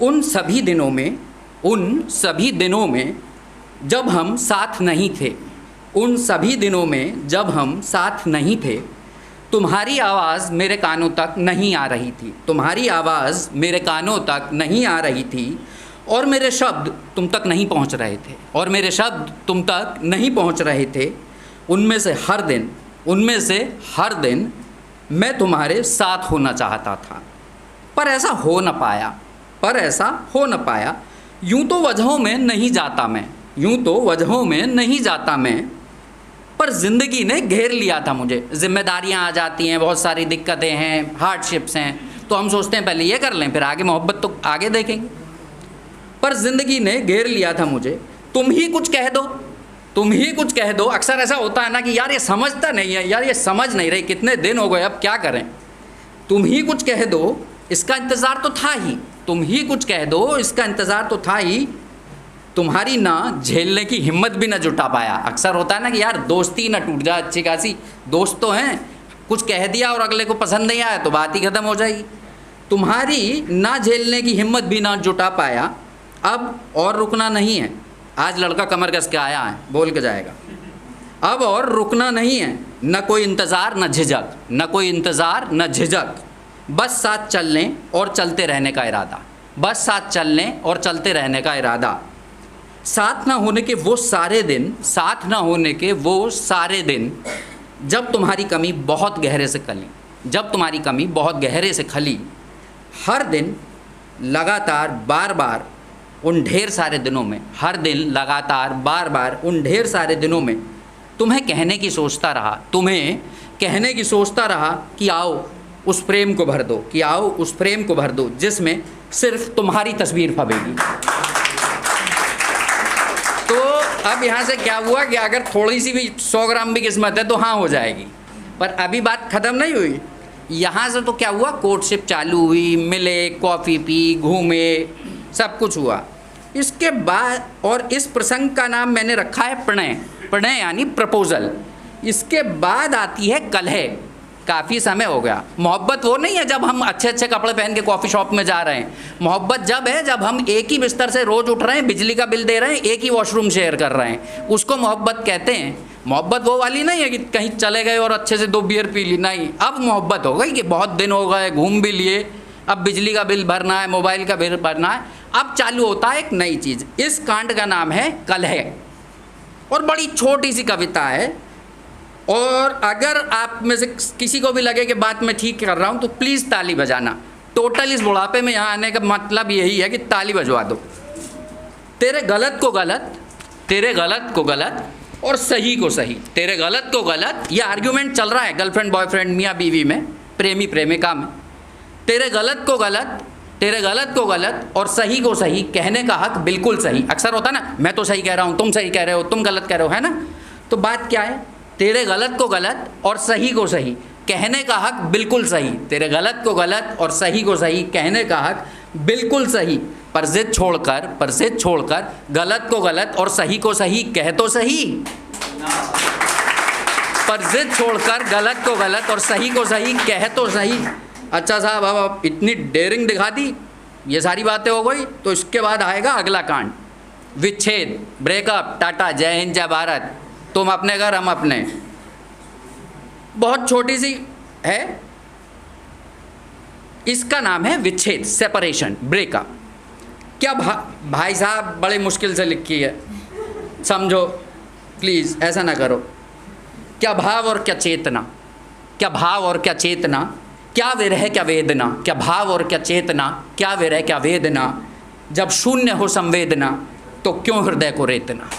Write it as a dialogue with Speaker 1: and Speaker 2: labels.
Speaker 1: उन सभी दिनों में जब हम साथ नहीं थे, उन सभी दिनों में जब हम साथ नहीं थे, तुम्हारी आवाज़ मेरे कानों तक नहीं आ रही थी, तुम्हारी आवाज़ मेरे कानों तक नहीं आ रही थी, और मेरे शब्द तुम तक नहीं पहुंच रहे थे, और मेरे शब्द तुम तक नहीं पहुंच रहे थे। उनमें से हर दिन मैं तुम्हारे साथ होना चाहता था, पर ऐसा हो न पाया। यूं तो वजहों में नहीं जाता मैं, पर ज़िंदगी ने घेर लिया था मुझे। जिम्मेदारियां आ जाती हैं, बहुत सारी दिक्कतें हैं, हार्डशिप्स हैं, तो हम सोचते हैं पहले ये कर लें, फिर आगे मोहब्बत तो आगे देखेंगे। पर ज़िंदगी ने घेर लिया था मुझे। तुम ही कुछ कह दो। अक्सर ऐसा होता है ना कि यार ये समझता नहीं है, यार ये समझ नहीं रही, कितने दिन हो गए, अब क्या करें। तुम ही कुछ कह दो, इसका इंतज़ार तो था ही। तुम ही कुछ कह दो, इसका इंतज़ार तो था ही। तुम्हारी ना झेलने की हिम्मत भी ना जुटा पाया। अक्सर होता है ना कि यार दोस्ती ना टूट जाए, अच्छी खासी दोस्त तो हैं, कुछ कह दिया और अगले को पसंद नहीं आया तो बात ही ख़त्म हो जाएगी। तुम्हारी ना झेलने की हिम्मत भी ना जुटा पाया। अब और रुकना नहीं है। आज लड़का कमर कस के आया है, बोल के जाएगा। अब और रुकना नहीं है, न कोई इंतज़ार न झिझक, बस साथ चलने और चलते रहने का इरादा। साथ ना होने के वो सारे दिन जब तुम्हारी कमी बहुत गहरे से खली, हर दिन लगातार बार बार उन ढेर सारे दिनों में तुम्हें कहने की सोचता रहा कि आओ उस प्रेम को भर दो जिसमें सिर्फ तुम्हारी तस्वीर फबेगी। तो अब यहाँ से क्या हुआ कि अगर थोड़ी सी भी 100 ग्राम भी किस्मत है तो हाँ हो जाएगी, पर अभी बात ख़त्म नहीं हुई। यहाँ से तो क्या हुआ, कोर्टशिप चालू हुई, मिले, कॉफ़ी पी, घूमे, सब कुछ हुआ। इसके बाद, और इस प्रसंग का नाम मैंने रखा है प्रणय यानी प्रपोजल। इसके बाद आती है कलह। काफ़ी समय हो गया। मोहब्बत वो नहीं है जब हम अच्छे अच्छे कपड़े पहन के कॉफ़ी शॉप में जा रहे हैं। मोहब्बत जब है जब हम एक ही बिस्तर से रोज़ उठ रहे हैं, बिजली का बिल दे रहे हैं, एक ही वॉशरूम शेयर कर रहे हैं, उसको मोहब्बत कहते हैं। मोहब्बत वो वाली नहीं है कि कहीं चले गए और अच्छे से 2 बियर पी ली, नहीं। अब मोहब्बत हो गई कि बहुत दिन हो गए, घूम भी लिए, अब बिजली का बिल भरना है, मोबाइल का बिल भरना है। अब चालू होता है एक नई चीज़। इस कांड का नाम है कलह, और बड़ी छोटी सी कविता है। और अगर आप में से किसी को भी लगे कि बात मैं ठीक कर रहा हूँ तो प्लीज़ ताली बजाना। टोटल इस बुढ़ापे में यहाँ आने का मतलब यही है कि ताली बजवा दो। तेरे गलत को गलत और सही को सही। तेरे गलत को गलत, ये आर्ग्यूमेंट चल रहा है गर्लफ्रेंड बॉयफ्रेंड, मियाँ बीवी में, प्रेमी प्रेमिका में। तेरे गलत को गलत और सही को सही कहने का हक बिल्कुल सही। अक्सर होता ना, मैं तो सही कह रहा हूँ, तुम सही कह रहे हो, तुम गलत कह रहे हो, है ना। तो बात क्या है, तेरे गलत को गलत और सही को सही कहने का हक बिल्कुल सही। तेरे गलत को गलत और सही को सही कहने का हक बिल्कुल सही। पर जिद छोड़कर गलत को गलत और सही को सही कह तो सही। पर जिद छोड़कर गलत को गलत और सही को सही कह तो सही। अच्छा साहब, अब इतनी डेयरिंग दिखा दी, ये सारी बातें हो गई, तो इसके बाद आएगा अगला कांड, विच्छेद, ब्रेकअप, टाटा, जय हिंद, जय भारत, तुम अपने घर हम अपने। बहुत छोटी सी है, इसका नाम है विच्छेद, सेपरेशन, ब्रेकअप। क्या भाई साहब बड़े मुश्किल से लिखी है, समझो प्लीज़, ऐसा ना करो। क्या भाव और क्या चेतना, क्या विरह क्या वेदना, क्या भाव और क्या चेतना, क्या विरह क्या वेदना। जब शून्य हो संवेदना तो क्यों हृदय को रेतना।